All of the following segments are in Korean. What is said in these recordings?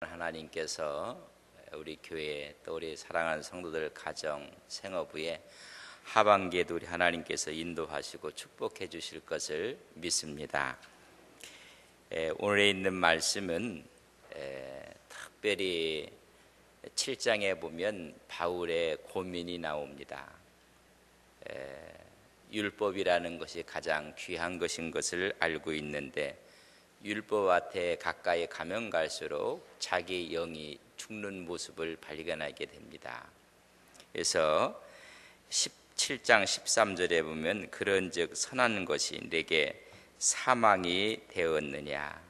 하나님께서 우리 교회 또 우리 사랑하는 성도들 가정 생업부에 하반기에도 우리 하나님께서 인도하시고 축복해 주실 것을 믿습니다. 오늘에 있는 말씀은 특별히 7장에 보면 바울의 고민이 나옵니다. 율법이라는 것이 가장 귀한 것인 것을 알고 있는데 율법 앞에 가까이 가면 갈수록 자기 영이 죽는 모습을 발견하게 됩니다. 그래서 17장 13절에 보면 그런즉 선한 것이 내게 사망이 되었느냐.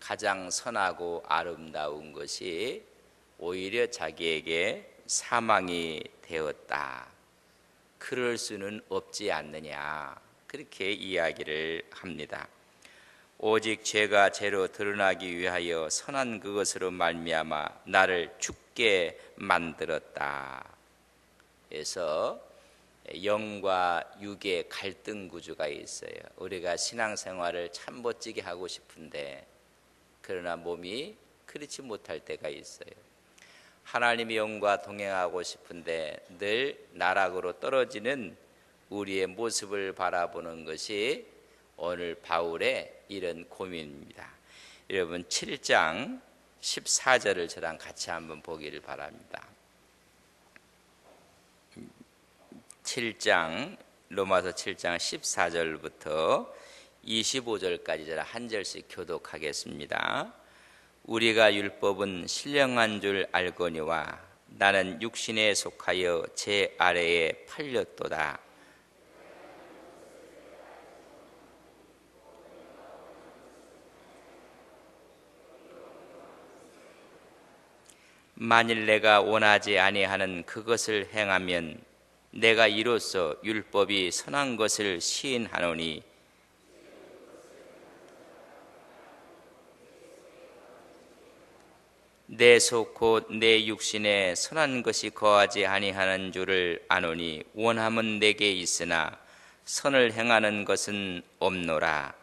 가장 선하고 아름다운 것이 오히려 자기에게 사망이 되었다. 그럴 수는 없지 않느냐. 그렇게 이야기를 합니다. 오직 죄가 죄로 드러나기 위하여 선한 그것으로 말미암아 나를 죽게 만들었다. 그래서 영과 육의 갈등 구조가 있어요. 우리가 신앙생활을 참 멋지게 하고 싶은데 그러나 몸이 그렇지 못할 때가 있어요. 하나님의 영과 동행하고 싶은데 늘 나락으로 떨어지는 우리의 모습을 바라보는 것이 오늘 바울의 이런 고민입니다. 여러분 7장 14절을 저랑 같이 한번 보기를 바랍니다. 7장 로마서 7장 14절부터 25절까지 저랑 한 절씩 교독하겠습니다. 우리가 율법은 신령한 줄 알거니와 나는 육신에 속하여 제 아래에 팔렸도다. 만일 내가 원하지 아니하는 그것을 행하면 내가 이로써 율법이 선한 것을 시인하노니 내 속 곧 내 육신에 선한 것이 거하지 아니하는 줄을 아노니 원함은 내게 있으나 선을 행하는 것은 없노라.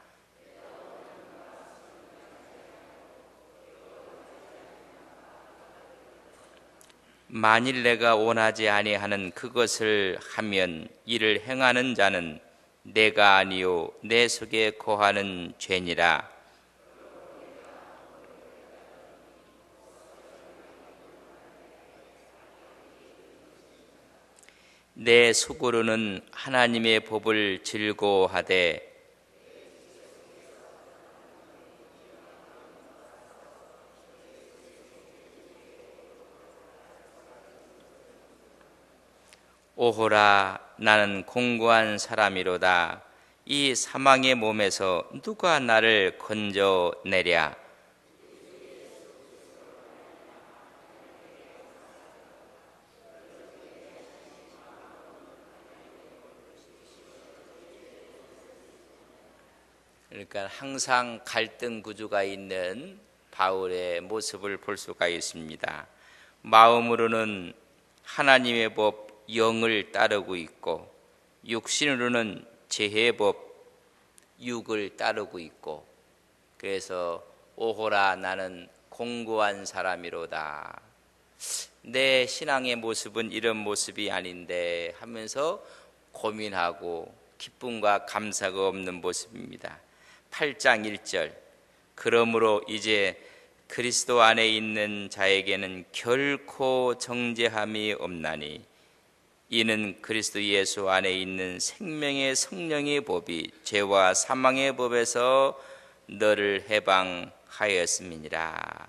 만일 내가 원하지 아니하는 그것을 하면 이를 행하는 자는 내가 아니요 내 속에 거하는 죄니라. 내 속으로는 하나님의 법을 즐거워하되 오호라 나는 공고한 사람이로다. 이 사망의 몸에서 누가 나를 건져내랴. 그러니까 항상 갈등 구조가 있는 바울의 모습을 볼 수가 있습니다. 마음으로는 하나님의 법 영을 따르고 있고 육신으로는 죄의 법 육을 따르고 있고 그래서 오호라 나는 공고한 사람이로다. 내 신앙의 모습은 이런 모습이 아닌데 하면서 고민하고 기쁨과 감사가 없는 모습입니다. 8장 1절 그러므로 이제 그리스도 안에 있는 자에게는 결코 정죄함이 없나니 이는 그리스도 예수 안에 있는 생명의 성령의 법이 죄와 사망의 법에서 너를 해방하였음이니라.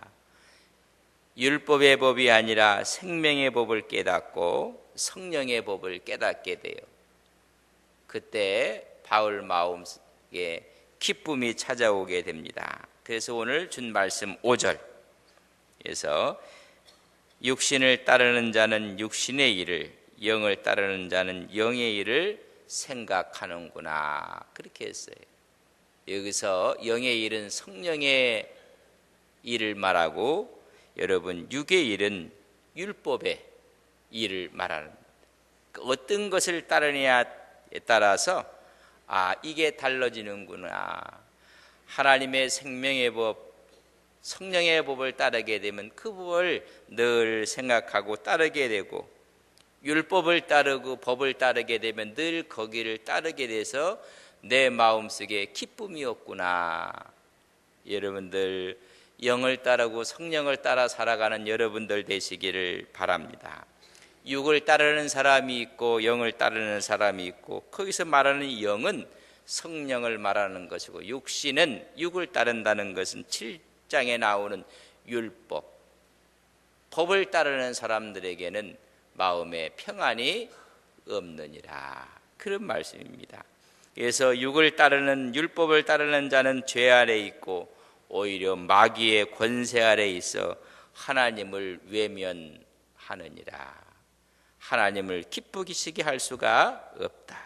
율법의 법이 아니라 생명의 법을 깨닫고 성령의 법을 깨닫게 돼요. 그때 바울 마음에 기쁨이 찾아오게 됩니다. 그래서 오늘 준 말씀 5절에서 육신을 따르는 자는 육신의 일을 영을 따르는 자는 영의 일을 생각하는구나 그렇게 했어요. 여기서 영의 일은 성령의 일을 말하고 여러분 육의 일은 율법의 일을 말하는 겁니다. 어떤 것을 따르느냐에 따라서 이게 달라지는구나. 하나님의 생명의 법 성령의 법을 따르게 되면 그 법을 늘 생각하고 따르게 되고, 율법을 따르고 법을 따르게 되면 늘 거기를 따르게 돼서 내 마음속에 기쁨이 없구나. 여러분들 영을 따르고 성령을 따라 살아가는 여러분들 되시기를 바랍니다. 육을 따르는 사람이 있고 영을 따르는 사람이 있고, 거기서 말하는 영은 성령을 말하는 것이고, 육신은 육을 따른다는 것은 7장에 나오는 율법, 법을 따르는 사람들에게는 마음에 평안이 없느니라, 그런 말씀입니다. 그래서 육을 따르는, 율법을 따르는 자는 죄 아래 있고 오히려 마귀의 권세 아래 있어 하나님을 외면하느니라. 하나님을 기쁘시게 할 수가 없다.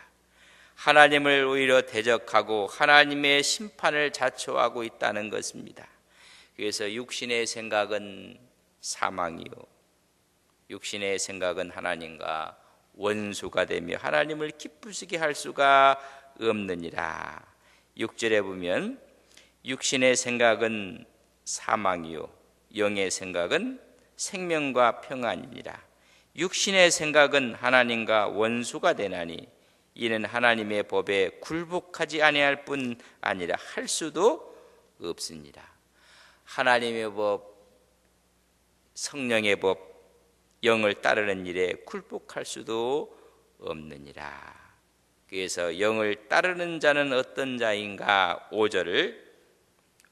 하나님을 오히려 대적하고 하나님의 심판을 자초하고 있다는 것입니다. 그래서 육신의 생각은 사망이요, 육신의 생각은 하나님과 원수가 되며 하나님을 기쁘시게 할 수가 없느니라. 6절에 보면 육신의 생각은 사망이요 영의 생각은 생명과 평안이니라. 육신의 생각은 하나님과 원수가 되나니 이는 하나님의 법에 굴복하지 아니할 뿐 아니라 할 수도 없습니다. 하나님의 법, 성령의 법, 영을 따르는 일에 굴복할 수도 없느니라. 그래서 영을 따르는 자는 어떤 자인가? 5절을,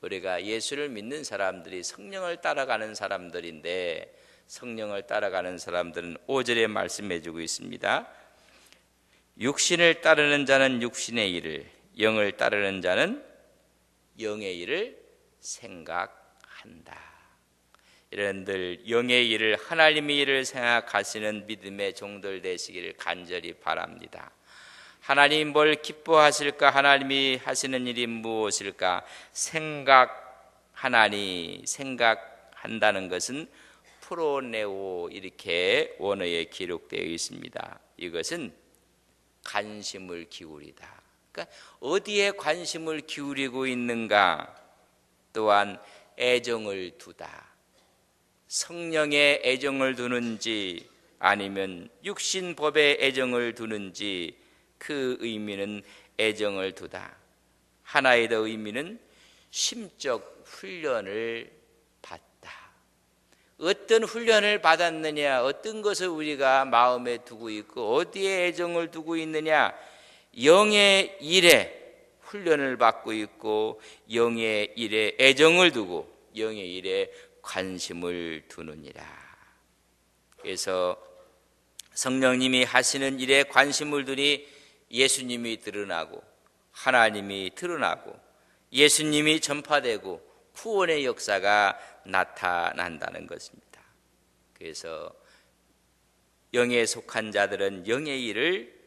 우리가 예수를 믿는 사람들이 성령을 따라가는 사람들인데, 성령을 따라가는 사람들은 5절에 말씀해 주고 있습니다. 육신을 따르는 자는 육신의 일을, 영을 따르는 자는 영의 일을 생각한다. 여러분들 영의 일을, 하나님의 일을 생각하시는 믿음의 종들 되시기를 간절히 바랍니다. 하나님 뭘 기뻐하실까? 하나님이 하시는 일이 무엇일까? 생각하나니, 생각한다는 것은 프로네오, 이렇게 원어에 기록되어 있습니다. 이것은 관심을 기울이다. 그러니까 어디에 관심을 기울이고 있는가? 또한 애정을 두다. 성령의 애정을 두는지 아니면 육신법의 애정을 두는지, 그 의미는 애정을 두다. 하나의 더 의미는 심적 훈련을 받다. 어떤 훈련을 받았느냐, 어떤 것을 우리가 마음에 두고 있고 어디에 애정을 두고 있느냐, 영의 일에 훈련을 받고 있고 영의 일에 애정을 두고 영의 일에 관심을 두느니라. 그래서 성령님이 하시는 일에 관심을 두니 예수님이 드러나고 하나님이 드러나고 예수님이 전파되고 구원의 역사가 나타난다는 것입니다. 그래서 영에 속한 자들은 영의 일을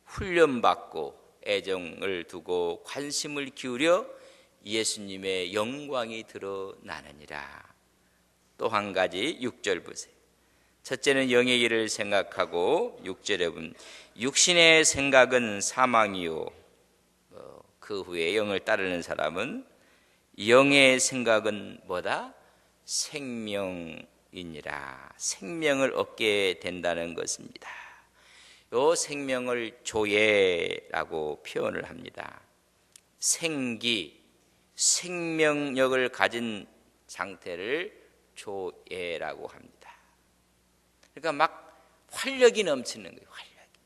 훈련받고 애정을 두고 관심을 기울여 예수님의 영광이 드러나느니라. 또 한 가지 6절 보세요. 첫째는 영의 일을 생각하고, 6절에 보면 육신의 생각은 사망이요, 그 후에 영을 따르는 사람은 영의 생각은 뭐다? 생명이니라. 생명을 얻게 된다는 것입니다. 이 생명을 조예라고 표현을 합니다. 생기, 생명력을 가진 상태를 조예라고 합니다. 그러니까 막 활력이 넘치는 거예요. 활력이.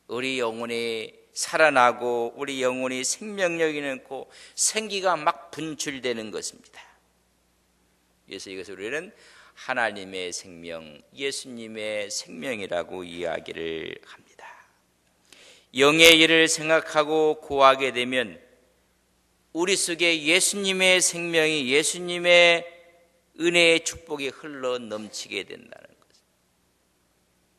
우리 영혼이 살아나고 우리 영혼이 생명력이 넘고 생기가 막 분출되는 것입니다. 그래서 이것을 우리는 하나님의 생명, 예수님의 생명이라고 이야기를 합니다. 영의 일을 생각하고 구하게 되면 우리 속에 예수님의 생명이, 예수님의 은혜의 축복이 흘러 넘치게 된다는 거죠.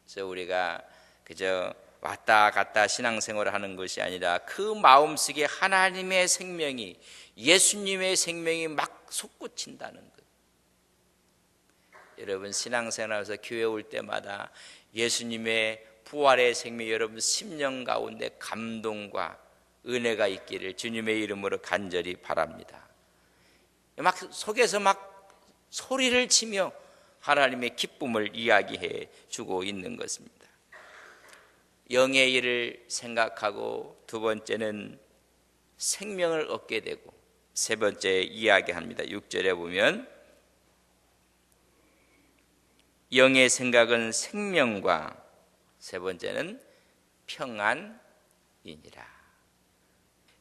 그래서 우리가 그저 왔다 갔다 신앙생활을 하는 것이 아니라 그 마음속에 하나님의 생명이, 예수님의 생명이 막 솟구친다는 것. 여러분 신앙생활에서 교회 올 때마다 예수님의 부활의 생명이 여러분 심령 가운데 감동과 은혜가 있기를 주님의 이름으로 간절히 바랍니다. 막 속에서 막 소리를 치며 하나님의 기쁨을 이야기해 주고 있는 것입니다. 영의 일을 생각하고, 두 번째는 생명을 얻게 되고, 세 번째 이야기합니다. 6절에 보면 영의 생각은 생명과, 세 번째는 평안이니라.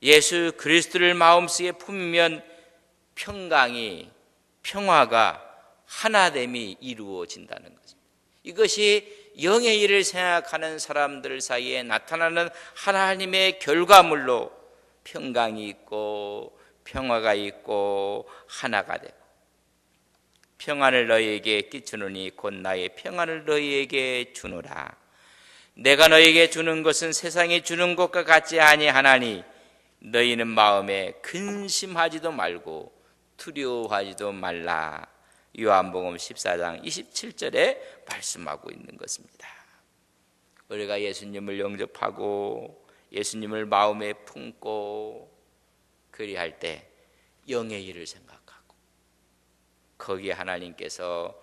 예수 그리스도를 마음속에 품으면 평화가 하나됨이 이루어진다는 것입니다. 이것이 영의 일을 생각하는 사람들 사이에 나타나는 하나님의 결과물로 평강이 있고 평화가 있고 하나가 되고, 평안을 너희에게 끼치노니 곧 나의 평안을 너희에게 주노라. 내가 너희에게 주는 것은 세상이 주는 것과 같지 아니하나니 너희는 마음에 근심하지도 말고 두려워하지도 말라. 요한복음 14장 27절에 말씀하고 있는 것입니다. 우리가 예수님을 영접하고 예수님을 마음에 품고 그리할 때 영의 일을 생각하고, 거기에 하나님께서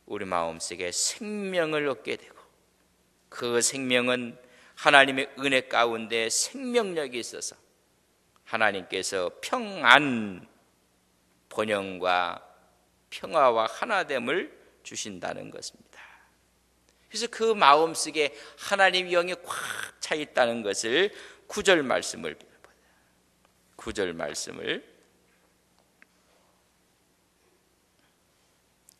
우리 마음속에 생명을 얻게 되고, 그 생명은 하나님의 은혜 가운데 생명력이 있어서 하나님께서 평안, 번영과 평화와 하나됨을 주신다는 것입니다. 그래서 그 마음속에 하나님 영이 꽉 차 있다는 것을 9절 말씀을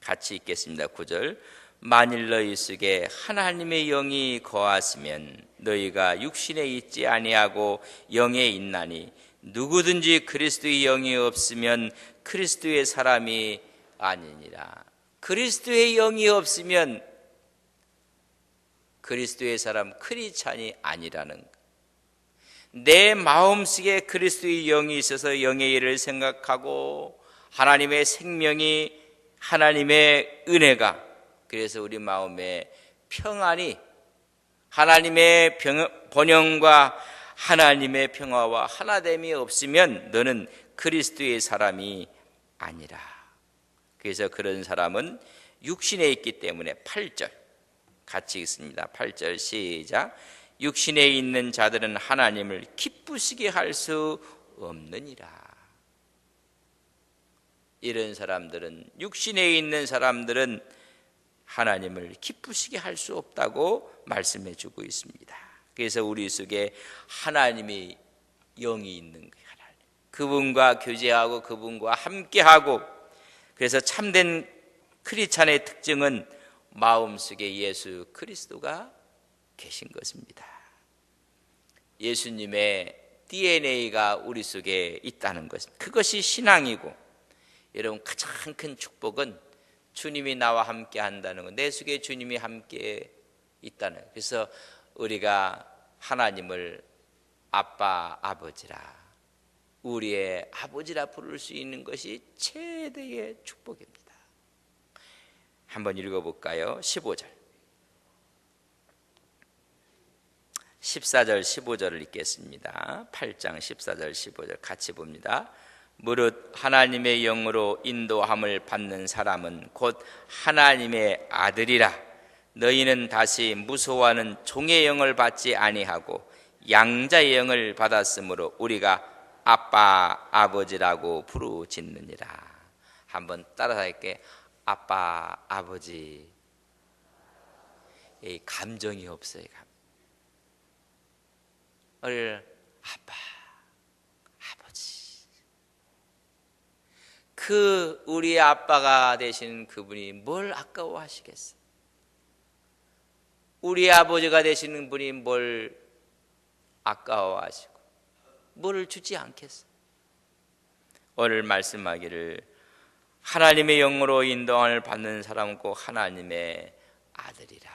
같이 읽겠습니다. 9절. 만일 너희 속에 하나님의 영이 거하시면 너희가 육신에 있지 아니하고 영에 있나니 누구든지 그리스도의 영이 없으면 그리스도의 사람이 아니니라. 그리스도의 영이 없으면 그리스도의 사람, 크리스찬이 아니라는 것. 내 마음속에 그리스도의 영이 있어서 영의 일을 생각하고 하나님의 생명이, 하나님의 은혜가, 그래서 우리 마음에 평안이, 하나님의 번영과 하나님의 평화와 하나됨이 없으면 너는 그리스도의 사람이 아니라. 그래서 그런 사람은 육신에 있기 때문에 8절 같이 읽습니다. 8절 시작. 육신에 있는 자들은 하나님을 기쁘시게 할 수 없느니라. 이런 사람들은, 육신에 있는 사람들은 하나님을 기쁘시게 할 수 없다고 말씀해 주고 있습니다. 그래서 우리 속에 하나님의 영이 있는 거예요. 그분과 교제하고 그분과 함께하고, 그래서 참된 크리스찬의 특징은 마음속에 예수 그리스도가 계신 것입니다. 예수님의 DNA가 우리 속에 있다는 것입니다. 그것이 신앙이고, 여러분 가장 큰 축복은 주님이 나와 함께 한다는 것, 내 속에 주님이 함께 있다는 것. 그래서 우리가 하나님을 아빠, 아버지라, 우리의 아버지라 부를 수 있는 것이 최대의 축복입니다. 한번 읽어볼까요? 15절 14절 15절을 읽겠습니다. 8장 14절 15절 같이 봅니다. 무릇 하나님의 영으로 인도함을 받는 사람은 곧 하나님의 아들이라. 너희는 다시 무서워하는 종의 영을 받지 아니하고 양자의 영을 받았으므로 우리가 아빠 아버지라고 부르짖느니라. 한번 따라할게. 아빠 아버지. 이 감정이 없어요. 아빠 아버지. 그 우리 아빠가 되시는 그분이 뭘 아까워하시겠어요? 우리 아버지가 되시는 분이 뭘 아까워하시고 뭐를 주지 않겠어요? 오늘 말씀하기를 하나님의 영으로 인도함을 받는 사람은 꼭 하나님의 아들이라.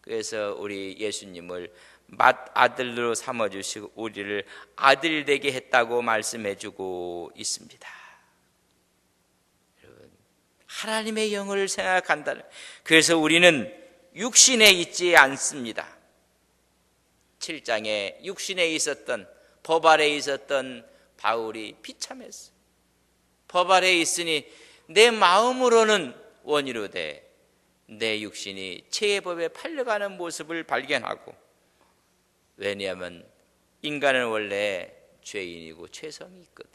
그래서 우리 예수님을 맏아들로 삼아주시고 우리를 아들 되게 했다고 말씀해주고 있습니다. 여러분, 하나님의 영을 생각한다. 그래서 우리는 육신에 있지 않습니다. 7장에 육신에 있었던, 법 아래에 있었던 바울이 비참했어요. 법 아래에 있으니 내 마음으로는 원이로되 내 육신이 죄의 법에 팔려가는 모습을 발견하고, 왜냐하면 인간은 원래 죄인이고 죄성이 있거든.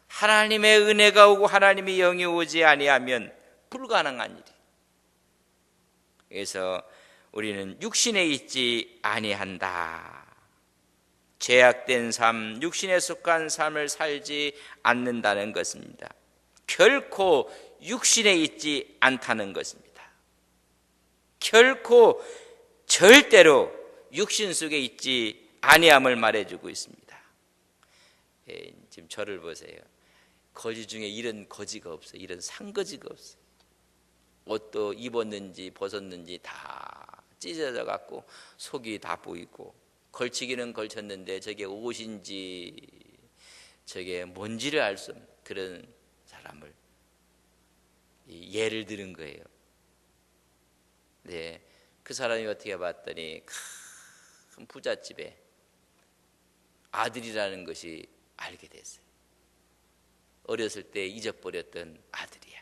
하나님의 은혜가 오고 하나님의 영이 오지 아니하면 불가능한 일이. 그래서 우리는 육신에 있지 아니한다. 죄악된 삶, 육신에 속한 삶을 살지 않는다는 것입니다. 결코 육신에 있지 않다는 것입니다. 결코 절대로 육신 속에 있지 아니함을 말해주고 있습니다. 지금 저를 보세요. 거지 중에 이런 거지가 없어. 이런 상거지가 없어. 옷도 입었는지 벗었는지 다 찢어져 갖고 속이 다 보이고, 걸치기는 걸쳤는데 저게 옷인지 저게 뭔지를 알 수 없는 그런 사람을 예를 들은 거예요. 네, 그 사람이 어떻게 봤더니 큰 부잣집에 아들이라는 것이 알게 됐어요. 어렸을 때 잊어버렸던 아들이야.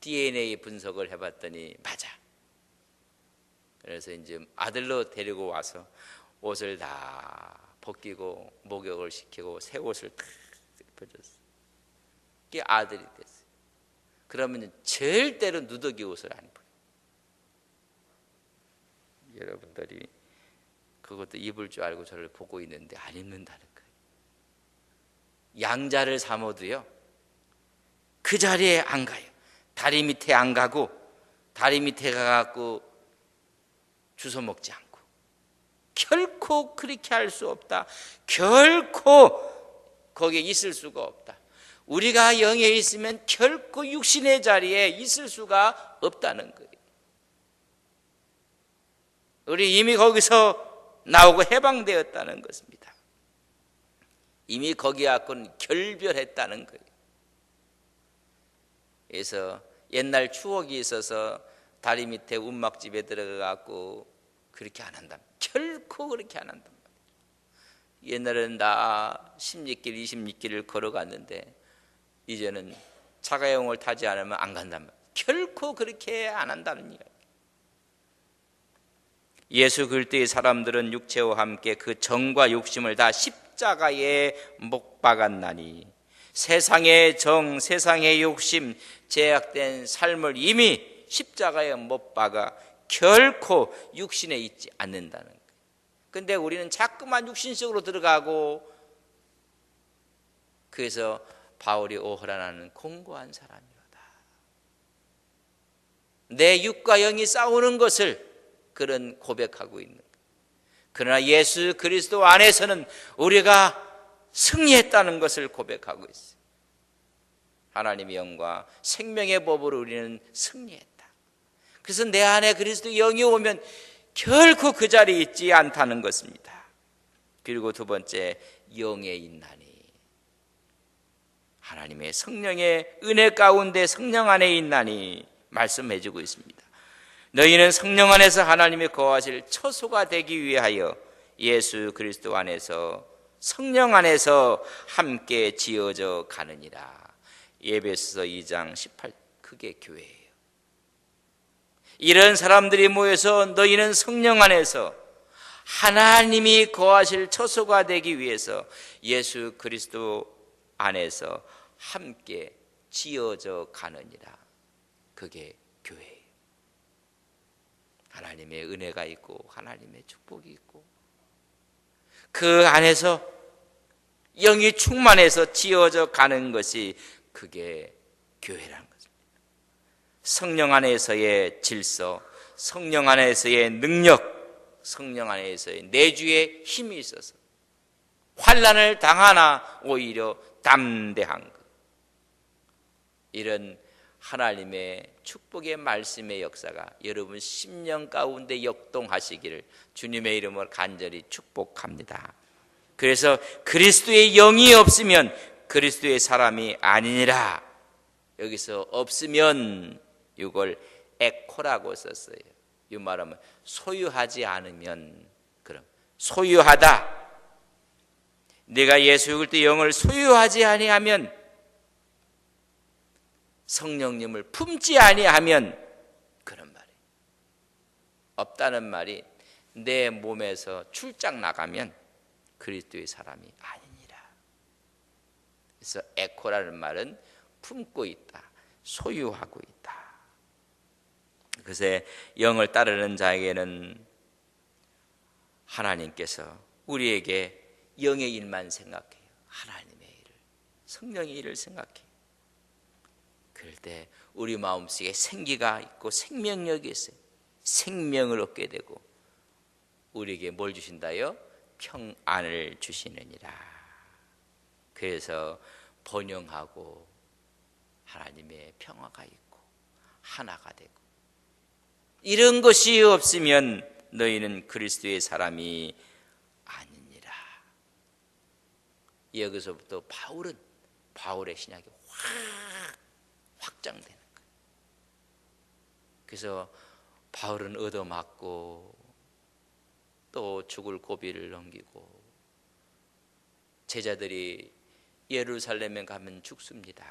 DNA 분석을 해봤더니 맞아. 그래서 이제 아들로 데리고 와서 옷을 다 벗기고 목욕을 시키고 새 옷을 탁 입혀줬어. 그게 아들이 됐어요. 그러면 절대로 누더기 옷을 안 입어요. 여러분들이 그것도 입을 줄 알고 저를 보고 있는데 안 입는다는 거예요. 양자를 삼어도요, 그 자리에 안 가요. 다리 밑에 안 가고, 다리 밑에 가갖고 주워 먹지 않고. 결코 그렇게 할 수 없다. 결코 거기에 있을 수가 없다. 우리가 영에 있으면 결코 육신의 자리에 있을 수가 없다는 거예요. 우리 이미 거기서 나오고 해방되었다는 것입니다. 이미 거기하고는 결별했다는 거예요. 그래서 옛날 추억이 있어서 다리 밑에 움막집에 들어가고 그렇게 안 한다. 결코 그렇게 안 한단 말이에요. 옛날에는 나 10리길, 20리길을 걸어갔는데 이제는 자가용을 타지 않으면 안 간단 말이에요. 결코 그렇게 안 한다는 이야기. 예수 그리스도의 사람들은 육체와 함께 그 정과 욕심을 다 십자가에 못 박았나니, 세상의 정, 세상의 욕심, 제약된 삶을 이미 십자가에 못 박아 결코 육신에 있지 않는다는 거예요. 그런데 우리는 자꾸만 육신 속으로 들어가고, 그래서 바울이 오호라 나는 공고한 사람이로다. 내 육과 영이 싸우는 것을 그런 고백하고 있는 거예요. 그러나 예수 그리스도 안에서는 우리가 승리했다는 것을 고백하고 있어요. 하나님의 영과 생명의 법으로 우리는 승리했다. 그래서 내 안에 그리스도 영이 오면 결코 그 자리에 있지 않다는 것입니다. 그리고 두 번째, 영에 있나니. 하나님의 성령의 은혜 가운데 성령 안에 있나니 말씀해 주고 있습니다. 너희는 성령 안에서 하나님이 거하실 처소가 되기 위하여 예수 그리스도 안에서, 성령 안에서 함께 지어져 가느니라. 에베소서 2장 18, 그게 교회예요. 이런 사람들이 모여서 너희는 성령 안에서 하나님이 거하실 처소가 되기 위해서 예수 그리스도 안에서 함께 지어져 가느니라. 그게 교회예요. 하나님의 은혜가 있고 하나님의 축복이 있고, 그 안에서 영이 충만해서 지어져 가는 것이 그게 교회라는 것입니다. 성령 안에서의 질서, 성령 안에서의 능력, 성령 안에서의 내주의 힘이 있어서 환난을 당하나 오히려 담대한 것. 이런 하나님의 축복의 말씀의 역사가 여러분 심령 가운데 역동하시기를 주님의 이름으로 간절히 축복합니다. 그래서 그리스도의 영이 없으면 그리스도의 사람이 아니니라. 여기서 없으면 이걸 에코라고 썼어요. 이 말하면 소유하지 않으면, 그럼 소유하다. 내가 예수 그리스도의 영을 소유하지 아니하면 성령님을 품지 아니하면, 그런 말이 없다는 말이 내 몸에서 출장 나가면 그리스도의 사람이 아니니라. 그래서 에코라는 말은 품고 있다, 소유하고 있다. 그래서 영을 따르는 자에게는 하나님께서 우리에게 영의 일만 생각해요. 하나님의 일을, 성령의 일을 생각해요. 그럴 때 우리 마음속에 생기가 있고 생명력이 있어요. 생명을 얻게 되고 우리에게 뭘 주신다요? 평안을 주시느니라. 그래서 번영하고 하나님의 평화가 있고 하나가 되고, 이런 것이 없으면 너희는 그리스도의 사람이 아니니라. 여기서부터 바울의 신약이 확장되는 거예요. 그래서 바울은 얻어맞고 또 죽을 고비를 넘기고, 제자들이 예루살렘에 가면 죽습니다.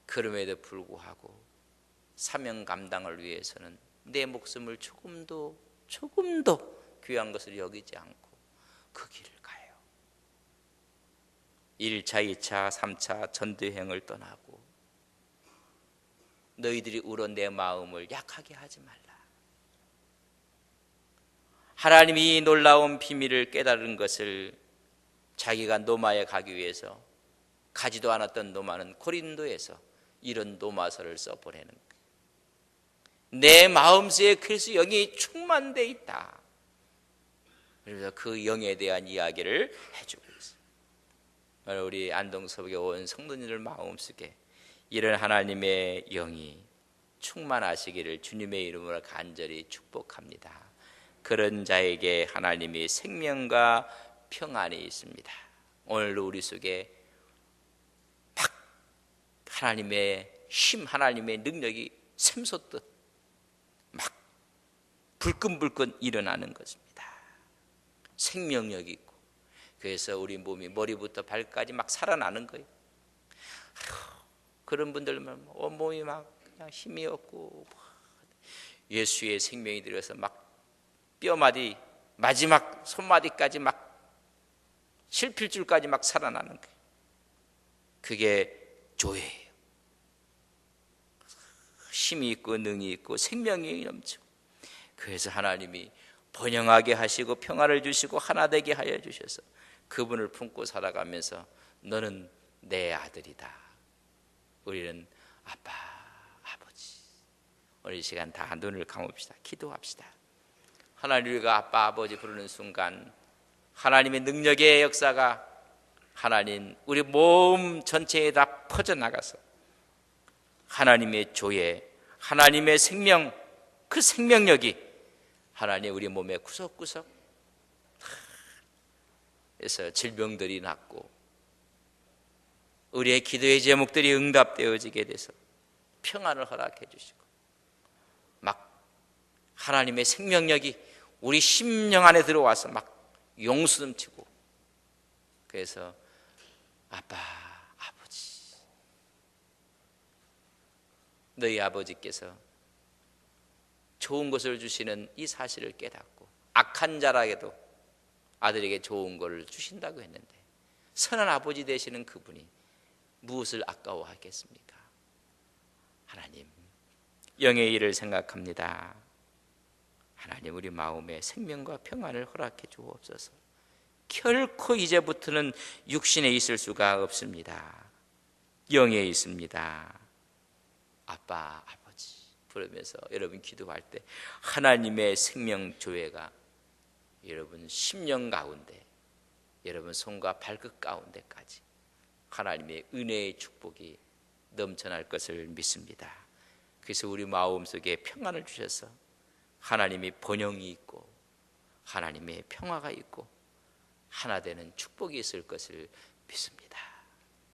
그럼에도 불구하고 사명 감당을 위해서는 내 목숨을 조금도 귀한 것을 여기지 않고 그 길을 가요. 1차, 2차, 3차 전도여행을 떠나고, 너희들이 울어 내 마음을 약하게 하지 말라. 하나님이 놀라운 비밀을 깨달은 것을 자기가 노마에 가기 위해서 가지도 않았던 노마는 고린도에서 이런 노마서를 써보내는 거예요. 내 마음속에 그리스도 영이 충만되어 있다. 그래서 그 영에 대한 이야기를 해주고 있어요. 우리 안동서복에 온 성도님들 마음속에 이런 하나님의 영이 충만하시기를 주님의 이름으로 간절히 축복합니다. 그런 자에게 하나님의 생명과 평안이 있습니다. 오늘도 우리 속에 막 하나님의 힘, 하나님의 능력이 샘솟듯 막 불끈불끈 일어나는 것입니다. 생명력이 있고, 그래서 우리 몸이 머리부터 발까지 막 살아나는 거예요. 그런 분들은 온몸이 막 그냥 힘이 없고, 예수의 생명이 들어서 막 뼈마디, 마지막 손마디까지 막 실필줄까지 막 살아나는 거예요. 그게 조예예요. 힘이 있고 능이 있고 생명이 넘치고, 그래서 하나님이 번영하게 하시고 평화를 주시고 하나 되게 하여 주셔서 그분을 품고 살아가면서 너는 내 아들이다, 우리는 아빠, 아버지. 오늘 이 시간 다 눈을 감읍시다. 기도합시다. 하나님, 우리가 아빠, 아버지 부르는 순간 하나님의 능력의 역사가 하나님 우리 몸 전체에 다 퍼져나가서 하나님의 조예, 하나님의 생명, 그 생명력이 하나님 우리 몸의 구석구석 에서 질병들이 낫고 우리의 기도의 제목들이 응답되어지게 돼서 평안을 허락해 주시고, 막 하나님의 생명력이 우리 심령 안에 들어와서 막 용수 넘치고, 그래서 아빠, 아버지, 너희 아버지께서 좋은 것을 주시는 이 사실을 깨닫고 악한 자라에도 아들에게 좋은 것을 주신다고 했는데, 선한 아버지 되시는 그분이 무엇을 아까워하겠습니까? 하나님, 영의 일을 생각합니다. 하나님, 우리 마음에 생명과 평안을 허락해 주옵소서. 결코 이제부터는 육신에 있을 수가 없습니다. 영에 있습니다. 아빠, 아버지 부르면서 여러분 기도할 때 하나님의 생명 조회가 여러분 심령 가운데, 여러분 손과 발끝 가운데까지 하나님의 은혜의 축복이 넘쳐날 것을 믿습니다. 그래서 우리 마음속에 평안을 주셔서 하나님이 번영이 있고 하나님의 평화가 있고 하나 되는 축복이 있을 것을 믿습니다.